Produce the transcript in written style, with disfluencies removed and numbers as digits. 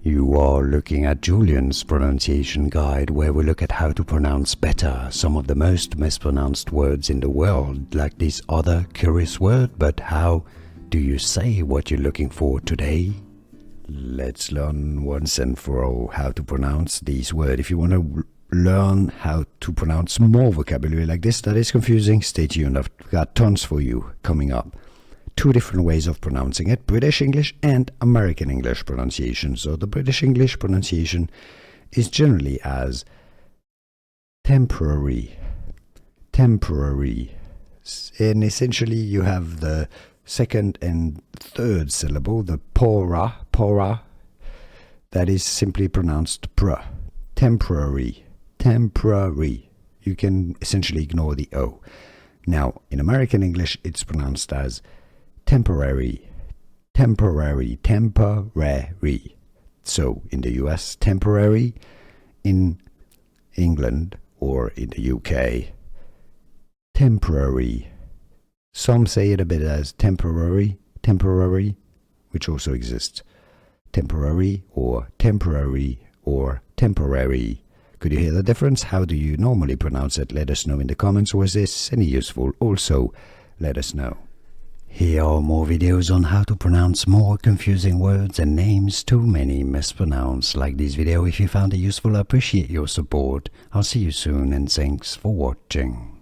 You are looking at Julian's pronunciation guide, where we look at how to pronounce better some of the most mispronounced words in the world, like this other curious word. But how do you say what you're looking for today? Let's learn once and for all how to pronounce these words. If you want to learn how to pronounce more vocabulary like this that is confusing, stay tuned. I've got tons for you coming up. Two different ways of pronouncing it: British English and American English pronunciation. So the British English pronunciation is generally as temporary, and essentially you have the second and third syllable, the pora, that is simply pronounced pr. Temporary. You can essentially ignore the O. Now, in American English, it's pronounced as temporary. So, in the US, temporary. In England or in the UK, temporary. Some say it a bit as temporary, which also exists. Temporary or temporary. Could you hear the difference? How do you normally pronounce it? Let us know in the comments. Was this any useful? Also, let us know. Here are more videos on how to pronounce more confusing words and names too many mispronounced. Like this video if you found it useful. I appreciate your support. I'll see you soon and thanks for watching.